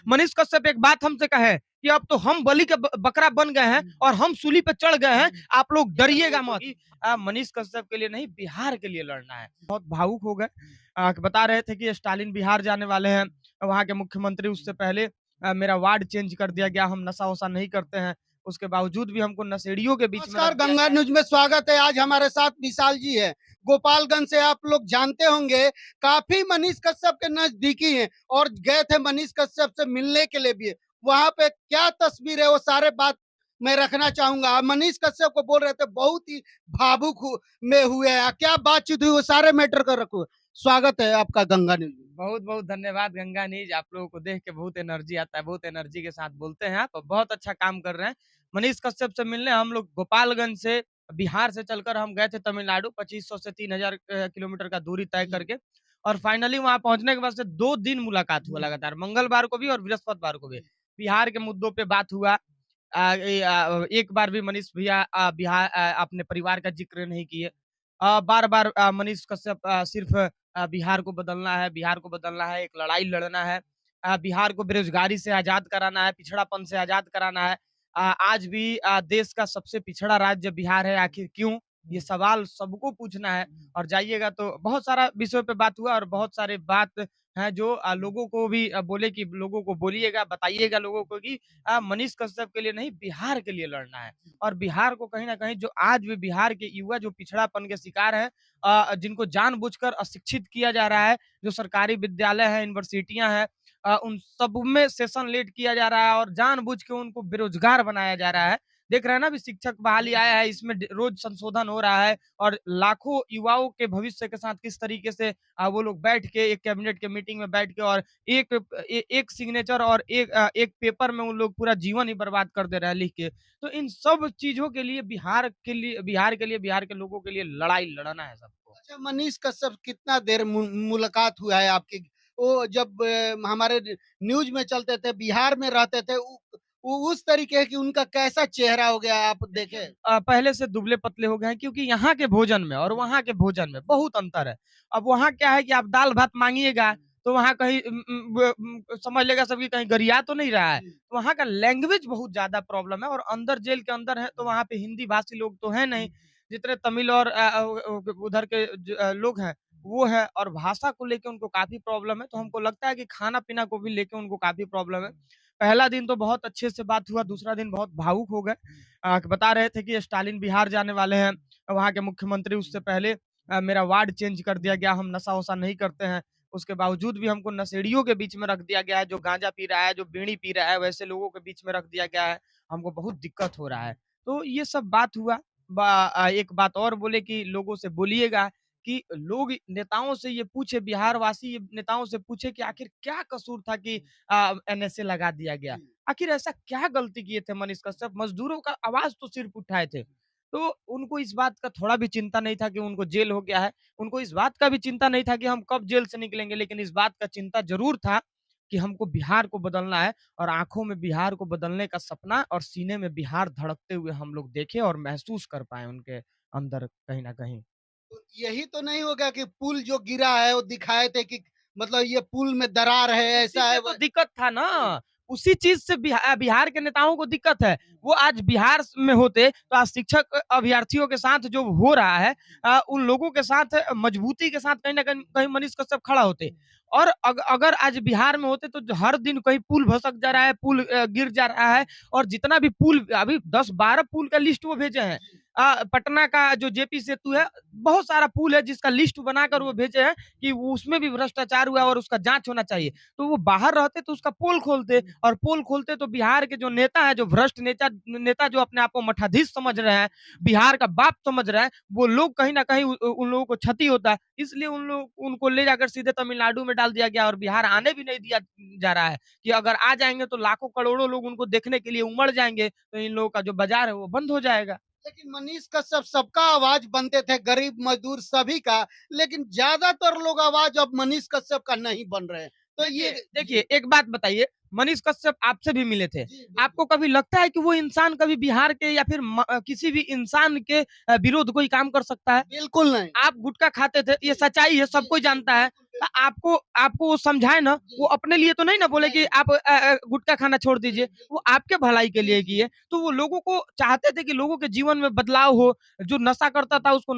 मनीष कश्यप एक बात हमसे कहे कि अब तो हम बलि के बकरा बन गए हैं और हम सूली पे चढ़ गए हैं, आप लोग डरिएगा मत। मनीष कश्यप के लिए नहीं, बिहार के लिए लड़ना है। बहुत भावुक हो गए। बता रहे थे कि स्टालिन बिहार जाने वाले हैं, वहां के मुख्यमंत्री। उससे पहले मेरा वार्ड चेंज कर दिया गया, हम नशा वशा नहीं करते हैं, उसके बावजूद भी हमको नशेड़ियों के बीच में नमस्कार, गंगा न्यूज में स्वागत है। आज हमारे साथ विशाल जी है। गोपालगंज से आप लोग जानते होंगे, काफी मनीष कश्यप के नजदीकी हैं और गए थे मनीष कश्यप से मिलने के लिए भी। वहां पे क्या तस्वीर है वो सारे बात मैं रखना चाहूंगा। मनीष कश्यप को बोल रहे थे बहुत ही में हुए हैं, क्या बातचीत हुई वो सारे मैटर कर रखो। स्वागत है आपका गंगा न्यूज में। बहुत बहुत धन्यवाद गंगा नीज, आप लोगों को देख के बहुत एनर्जी आता है, बहुत एनर्जी के साथ बोलते हैं आप, बहुत अच्छा काम कर रहे हैं। मनीष कश्यप से मिलने हम लोग गोपालगंज से, बिहार से चलकर हम गए थे तमिलनाडु, 2500 से 3000 किलोमीटर का दूरी तय करके। और फाइनली वहां पहुंचने के बाद से 2 दिन मुलाकात हुआ लगातार, मंगलवार को भी और बृहस्पतिवार को भी। बिहार के मुद्दों पे बात हुआ। एक बार भी मनीष भैया बिहार अपने परिवार का जिक्र नहीं किए। बार बार मनीष कश्यप सिर्फ बिहार को बदलना है, बिहार को बदलना है, एक लड़ाई लड़ना है, बिहार को बेरोजगारी से आजाद कराना है, पिछड़ापन से आजाद कराना है। आज भी देश का सबसे पिछड़ा राज्य बिहार है, आखिर क्यों? ये सवाल सबको पूछना है। और जाइएगा तो बहुत सारा विषयों पे बात हुआ और बहुत सारे बात हैं जो लोगों को भी बोले कि लोगों को बोलिएगा, बताइएगा लोगों को कि मनीष कश्यप के लिए नहीं, बिहार के लिए लड़ना है। और बिहार को कहीं न कहीं, जो आज भी बिहार के युवा जो पिछड़ापन के शिकार हैं, जिनको जानबूझकर अशिक्षित किया जा रहा है, जो सरकारी विद्यालय हैं, यूनिवर्सिटियाँ हैं, उन सब में सेशन लेट किया जा रहा है और जानबूझ के उनको बेरोजगार बनाया जा रहा है। देख रहे हैं ना, अभी शिक्षक बहाली आया है, इसमें रोज संशोधन हो रहा है और लाखों युवाओं के भविष्य के साथ किस तरीके से वो लोग बैठ के एक कैबिनेट के मीटिंग में बैठ के और एक सिग्नेचर और एक पेपर में उन लोग पूरा जीवन ही बर्बाद कर दे रहे हैं लिख के। तो इन सब चीजों के लिए बिहार के लोगों के लिए लड़ाई लड़ना है सबको। अच्छा, मनीष कश्यप कितना देर मुलाकात हुआ है आपकी? वो जब हमारे न्यूज में चलते थे, बिहार में रहते थे, उस तरीके की उनका कैसा चेहरा हो गया आप देखे? पहले से दुबले-पतले हो गए हैं, क्योंकि यहाँ के भोजन में और वहाँ के भोजन में बहुत अंतर है। अब वहाँ क्या है कि आप दाल-भात माँगिएगा, तो वहाँ कहीं समझ लेगा सब कि कहीं गरिया तो नहीं रहा है। तो वहाँ का लैंग्वेज बहुत ज़्यादा प्रॉब्लम है और अंदर जेल के अंदर है, तो वहाँ पे हिंदी भाषी लोग तो हैं नहीं। जितने तमिल और उधर के लोग हैं, वो हैं और भाषा को लेके उनको काफ़ी प्रॉब्लम है। तो हमको लगता है कि खाना-पीना को भी लेके उनको काफ़ी प्रॉब्लम है। पहला दिन तो बहुत अच्छे से बात हुआ, दूसरा दिन बहुत भावुक हो गए। बता रहे थे कि स्टालिन बिहार जाने वाले हैं, वहाँ के मुख्यमंत्री। उससे पहले मेरा वार्ड चेंज कर दिया गया, हम नशा-वशा नहीं करते हैं, उसके बावजूद भी हमको नशेड़ियों के बीच में रख दिया गया है, जो गाँजा पी रहा है, जो बीड़ी पी रहा है, वैसे लोगों के बीच में रख दिया गया है, हमको बहुत दिक्कत हो रहा है। तो ये सब बात हुआ। एक बात और बोले कि लोगों से बोलिएगा कि लोग नेताओं से ये पूछे, बिहार वासी ये नेताओं से पूछे कि आखिर क्या कसूर था कि एनएसए लगा दिया गया? आखिर ऐसा क्या गलती किए थे मनीष कश्यप? मज़दूरों का आवाज़ तो सिर्फ़ उठाए थे। तो उनको इस बात का थोड़ा भी चिंता नहीं था कि उनको जेल हो गया है। उनको इस बात का भी चिंता नहीं था कि हम कब जेल से निकलेंगे, लेकिन इस बात का चिंता ज़रूर था कि हमको बिहार को बदलना है और आँखों में बिहार को बदलने का सपना और सीने में बिहार धड़कते हुए हम लोग देखें और महसूस कर पाएँ उनके अंदर कहीं न कहीं। तो यही तो नहीं होगा कि पुल जो गिरा है वो दिखाए थे कि मतलब ये पुल में दरार है, उसी ऐसा है से वो। तो दिक्कत था ना, उसी चीज़ से बिहार के नेताओं को दिक्कत है। वो आज बिहार में होते, तो आज शिक्षक अभ्यर्थियों के साथ जो हो रहा है, उन लोगों के साथ मजबूती के साथ कहीं न कहीं मनीष कश्यप खड़ा होते। और अगर आज बिहार में होते, तो हर दिन कहीं पुल भसक जा रहा है, पुल गिर जा रहा है और जितना भी पुल अभी 10-12 पुल का लिस्ट वो भेजे हैं। पटना का जो जेपी सेतु है, बहुत सारा पुल है जिसका लिस्ट बनाकर वो भेजे हैं कि उसमें भी भ्रष्टाचार हुआ है और उसका जाँच होना चाहिए। तो वो बाहर रहते तो उसका पोल खोलते और पोल खोलते तो बिहार के जो नेता हैं, जो भ्रष्ट नेता नेता जो अपने आप को मठाधीश समझ रहे हैं, बिहार का बाप समझ रहे हैं, वो लोग कहीं न कहीं उन लोगों को क्षति होता है। इसलिए उनको ले जाकर सीधे तमिलनाडु में डाल दिया गया और बिहार आने भी नहीं दिया जा रहा है कि अगर आ जाएँगे तो लाखों करोड़ों लोग उनको देखने के लिए उमड़ जाएँगे, तो इन लोगों का जो बाज़ार है वो बंद हो जाएगा। लेकिन मनीष कश्यप सबका आवाज बनते थे, गरीब मजदूर सभी का। लेकिन ज्यादातर लोग आवाज अब मनीष कश्यप का नहीं बन रहे हैं। तो ये देखिए, देखिए एक बात बताइए, मनीष कश्यप आपसे भी मिले थे। जी, बिल्कुल। आपको कभी लगता है कि वो इंसान कभी बिहार के या फिर किसी भी इंसान के विरोध कोई काम कर सकता है? बिल्कुल नहीं। आप गुटखा खाते थे, ये सच्चाई है, सब कोई जानता है। तो आपको आपको वो समझाए ना, वो अपने लिए तो नहीं ना बोले कि आप गुटखा खाना छोड़ दीजिए, वो आपके भलाई के लिए किए। तो वो लोगों को चाहते थे कि लोगों के जीवन में बदलाव हो, जो नशा करता था उसको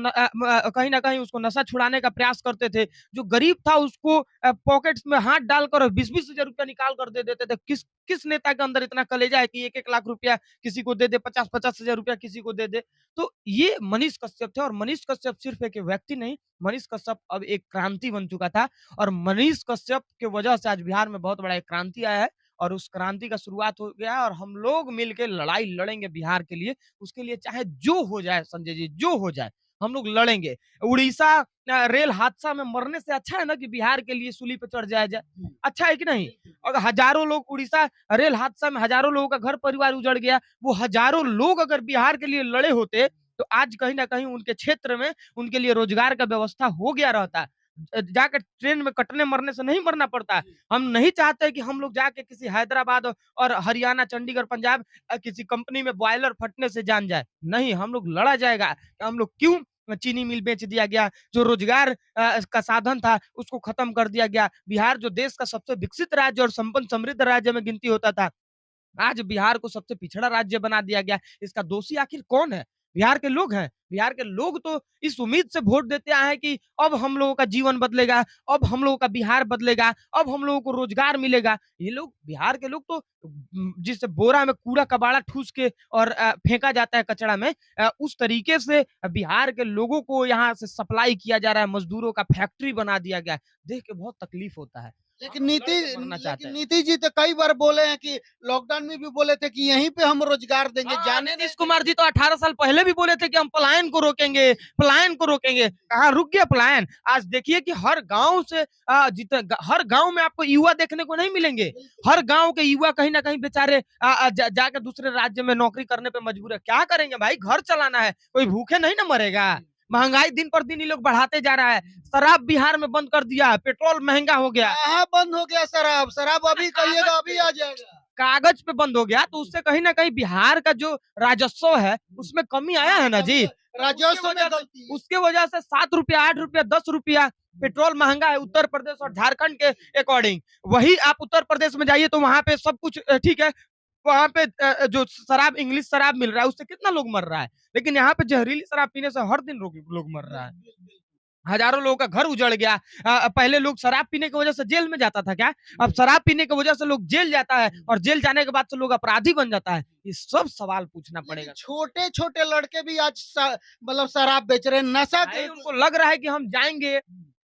कहीं न कहीं उसको नशा छुड़ाने का प्रयास करते थे। जो गरीब था उसको पॉकेट्स में हाथ डालकर 20-20 हज़ार रुपया निकाल कर दे देते थे। किस किस नेता के अंदर इतना कलेजा है कि 1-1 लाख रुपया किसी को दे दे, 50-50 हज़ार रुपया किसी को दे दे। तो ये मनीष कश्यप थे और मनीष कश्यप सिर्फ एक व्यक्ति नहीं, मनीष कश्यप अब एक क्रांति बन चुका था और मनीष कश्यप की वजह से आज बिहार में बहुत बड़ा एक क्रांति आया है और उस क्रांति का शुरुआत हो गया है और हम लोग मिलके लड़ाई लड़ेंगे बिहार के लिए। उसके लिए चाहे जो हो जाए संजय जी, जो हो जाए, हम लोग लड़ेंगे। उड़ीसा रेल हादसा में मरने से अच्छा है ना कि बिहार के लिए सूली पे चढ़ जाया जाए। अच्छा है कि नहीं? अगर हज़ारों लोग उड़ीसा रेल हादसा में हज़ारों लोगों का घर परिवार उजड़ गया, वो हज़ारों लोग अगर बिहार के लिए लड़े होते, तो आज कहीं न कहीं उनके क्षेत्र में उनके लिए रोज़गार का व्यवस्था हो गया रहता। जाकर ट्रेन में कटने मरने से नहीं मरना पड़ता। हम नहीं चाहते कि हम लोग जाके किसी हैदराबाद और हरियाणा, चंडीगढ़, पंजाब किसी कंपनी में बॉयलर फटने से जान जाए। नहीं, हम लोग लड़ा जाएगा। हम लोग क्यों चीनी मिल बेच दिया गया, जो रोज़गार का साधन था, उसको खत्म कर दिया गया। बिहार जो देश का सबसे विकसित राज्य और संपन्न समृद्ध राज्य में गिनती होता था, आज बिहार को सबसे पिछड़ा राज्य बना दिया गया। इसका दोषी आखिर कौन है? बिहार के लोग हैं। बिहार के लोग तो इस उम्मीद से वोट देते आए हैं कि अब हम लोगों का जीवन बदलेगा, अब हम लोगों का बिहार बदलेगा, अब हम लोगों को रोज़गार मिलेगा। ये लोग बिहार के लोग तो जिस बोरा में कूड़ा-कबाड़ा ठूस के और फेंका जाता है कचरा में, उस तरीके से बिहार के लोगों को यहाँ से सप्लाई किया जा रहा है, मज़दूरों का फैक्ट्री बना दिया गया है। देख के बहुत तकलीफ होता है। लेकिन हम लोग नीति लड़ के मरना चाहते लेकिन हैं। नीतीश जी तो कई बार बोले हैं कि लॉकडाउन में भी बोले थे कि यहीं पे हम रोजगार देंगे, हाँ, जाने नहीं नीतीश कुमार जी तो 18 साल पहले भी बोले थे कि हम पलायन को रोकेंगे, पलायन को रोकेंगे। कहाँ रुक गया पलायन? आज देखिए कि हर गाँव से हर गाँव में आपको युवा देखने को नहीं मिलेंगे। हर गाँव के युवा कहीं न कहीं बेचारे जाके दूसरे राज्य में नौकरी करने पे मजबूर है। क्या करेंगे भाई? घर चलाना है, कोई भूखे नहीं ना मरेगा। महँगाई दिन पर दिन ये लोग बढ़ाते जा रहा है। शराब बिहार में बंद कर दिया, पेट्रोल महँगा हो गया। कहाँ बंद हो गया शराब? शराब अभी कागज कहिएगा अभी पे आ जाएगा। कागज पे बंद हो गया तो उससे कहीं न कहीं बिहार का जो राजस्व है, उसमें कमी आया है ना जी। राजस्व में गलती है। उसके वजह से ₹7, ₹8, ₹10 पेट्रोल महँगा है उत्तर प्रदेश और झारखंड के अकॉर्डिंग। वही आप उत्तर प्रदेश में जाइए तो वहाँ पे सब कुछ ठीक है। वहाँ पे जो शराब इंग्लिश शराब मिल रहा है उससे कितना लोग मर रहा है। लेकिन यहाँ पे जहरीली शराब पीने से हर दिन लोग मर रहा है। हज़ारों लोगों का घर उजड़ गया। पहले लोग शराब पीने की वजह से जेल में जाता था क्या? अब शराब पीने की वजह से लोग जेल जाता है और जेल जाने के बाद से लोग अपराधी बन जाता है। ये सब सवाल पूछना लेकिन पड़ेगा। छोटे-छोटे लड़के भी आज मतलब शराब बेच रहे हैं, नशा भाई के उनको लग रहा है कि हम जाएँगे,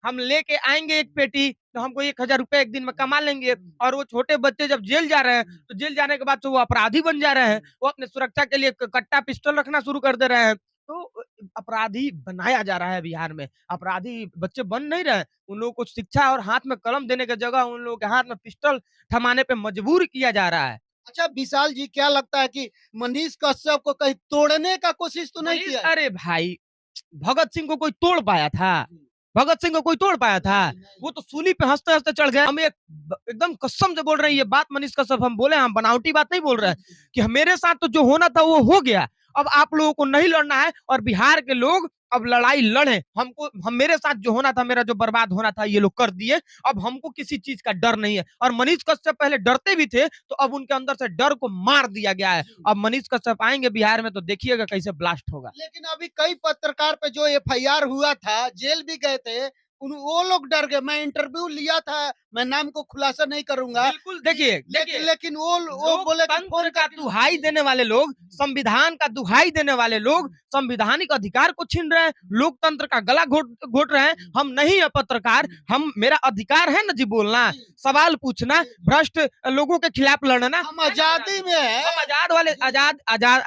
हम लेके आएँगे एक पेटी, तो हमको ₹1000 एक दिन में कमा लेंगे और वो छोटे बच्चे जब जेल जा रहे हैं, तो जेल जाने के बाद तो वो अपराधी बन जा रहे हैं। वो अपने सुरक्षा के लिए कट्टा पिस्टल रखना शुरू कर दे रहे हैं। तो अपराधी बनाया जा रहा है बिहार में। अपराधी बच्चे बन नहीं रहे हैं। उन लोगों को शिक्षा और हाथ में कलम देने की जगह उन लोगों के हाथ में पिस्टल थमाने पे मजबूर किया जा रहा है। अच्छा विशाल जी क्या लगता है कि मनीष कश्यप को कहीं तोड़ने का कोशिश तो नहीं मनीष किया है? अरे भाई, भगत सिंह को कोई तोड़ पाया था? भगत सिंह को कोई तोड़ पाया था? वो तो सूली पे हँसते-हँसते चढ़ गए। हम एक एकदम कसम से बोल रहे हैं ये बात मनीष कश्यप हम बोले हैं, हम बनावटी बात नहीं बोल रहे हैं कि मेरे साथ तो जो होना था वो हो गया। अब आप लोगों को नहीं लड़ना है और बिहार के लोग अब लड़ाई लड़े। हम मेरे साथ जो होना था, मेरा जो बर्बाद होना था ये लोग कर दिए। अब हमको किसी चीज़ का डर नहीं है और मनीष कश्यप पहले डरते भी थे, तो अब उनके अंदर से डर को मार दिया गया है। अब मनीष कश्यप आएँगे बिहार में तो देखिएगा कैसे ब्लास्ट होगा। लेकिन अभी कई पत्रकार पे जो एफआईआर हुआ था, जेल भी गए थे, उन वो लोग डर गए। मैं इंटरव्यू लिया था, मैं नाम को खुलासा नहीं करूँगा। बिल्कुल, देखिए लेकिन देखिए लेकिन वो बोले कि लोकतंत्र फ़ोन का करके दुहाई देने वाले लोग, संविधान का दुहाई देने वाले लोग, संवैधानिक अधिकार को छीन रहे हैं, लोकतंत्र का गला घोट घोट रहे हैं। हम नहीं है पत्रकार, हम मेरा अधिकार है ना जी बोलना, सवाल पूछना, भ्रष्ट लोगों के खिलाफ लड़ना। हम आज़ादी में हैं। हम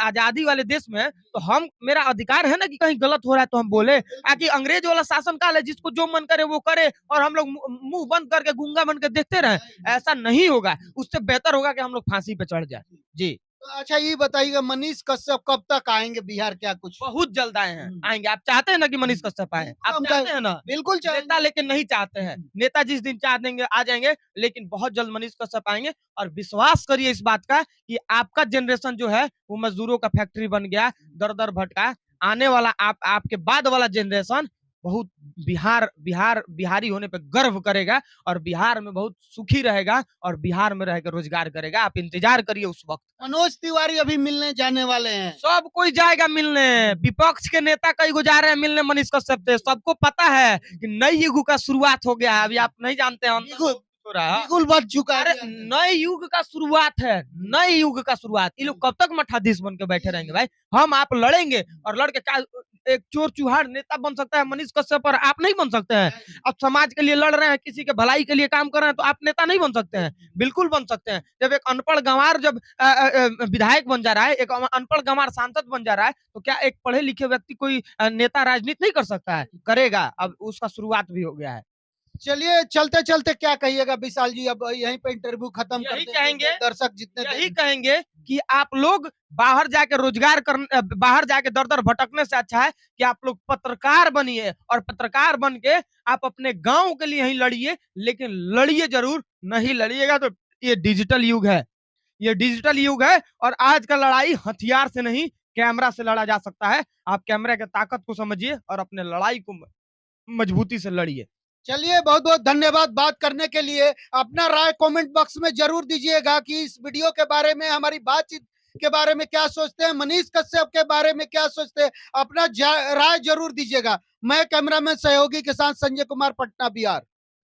आज़ादी वाले देश में हैं, तो हम मेरा अधिकार है ना कि कहीं गलत हो रहा है तो हम बोले। कि अंग्रेज वाला शासन काल है जिसको जो मन करे वो करे और हम लोग मुँह बंद करके गूंगा बन के देखते रहें। ऐसा नहीं होगा। उससे बेहतर होगा कि हम लोग फांसी पे चढ़ जाएँ। जी। तो अच्छा ये बताइएगा मनीष कश्यप कब तक आएंगे बिहार, क्या कुछ? बहुत जल्द आए हैं, आएँगे। आप चाहते हैं ना कि मनीष कश्यप आएँ? बिल्कुल आप हम चाहते हैं ना? बिल्कुल नेता चाहेंगे। लेकिन नहीं चाहते हैं। नेता जिस दिन चाह देंगे आ जाएँगे, लेकिन बहुत जल्द मनीष कश्यप आएँगे और विश्वास करिए इस बात का कि आपका जनरेशन जो है वो मज़दूरों का फैक्ट्री बन गया, दर-दर भटका। आने वाला आपके बाद वाला जनरेशन बहुत बिहारी होने पे गर्व करेगा और बिहार में बहुत सुखी रहेगा और बिहार में रह के रोज़गार करेगा। आप इंतज़ार करिए उस वक़्त। मनोज तिवारी अभी मिलने जाने वाले हैं। सब कोई जाएगा मिलने। विपक्ष के नेता कई गो जा रहे हैं मिलने मनीष कश्यप से। सबको पता है कि नई युग का शुरुआत हो गया है। अभी आप नहीं जानते हैं अंतर बिल्कुल, हो रहा है। बिल्कुल बच चुका है अरे बिहार में। नए युग का शुरुआत है, नए युग का शुरुआत। ये लोग कब तक मठाधीश बन के बैठे रहेंगे भाई? हम आप लड़ेंगे और लड़ के क्या एक चोर-चुहार नेता बन सकता है मनीष कश्यप और आप नहीं बन सकते हैं। आप समाज के लिए लड़ रहे हैं, किसी के भलाई के लिए काम कर रहे हैं तो आप नेता नहीं बन सकते हैं। बिल्कुल बन सकते हैं। जब एक अनपढ़ गँवार जब विधायक बन जा रहा है, एक अनपढ़ गँवार सांसद बन जा रहा है, तो क्या एक पढ़े लिखे व्यक्ति कोई नेता राजनीति नहीं कर सकता है? करेगा। अब उसका शुरुआत भी हो गया है। चलिए चलते-चलते क्या कहिएगा विशाल जी, अब यहीं पे इंटरव्यू खत्म कर यही देते कहेंगे हैं, दर्शक जितने यही देख। कहेंगे कि आप लोग बाहर जाके दर-दर भटकने से अच्छा है कि आप लोग पत्रकार बनिए और पत्रकार बन के आप अपने गाँव के लिए ही लड़िए, लेकिन लड़िए ज़रूर, नहीं लड़िएगा तो ये डिजिटल युग है। ये डिजिटल युग है और आज का लड़ाई हथियार से नहीं, कैमरा से लड़ा जा सकता है। आप कैमरा की ताकत को समझिए और अपने लड़ाई को मजबूती से लड़िए। चलिए बहुत-बहुत धन्यवाद बात करने के लिए। अपना राय कमेंट बॉक्स में ज़रूर दीजिएगा कि इस वीडियो के बारे में, हमारी बातचीत के बारे में क्या सोचते हैं, मनीष कश्यप के बारे में क्या सोचते हैं, अपना राय ज़रूर दीजिएगा। मैं कैमरामैन सहयोगी के साथ संजय कुमार, पटना, बिहार।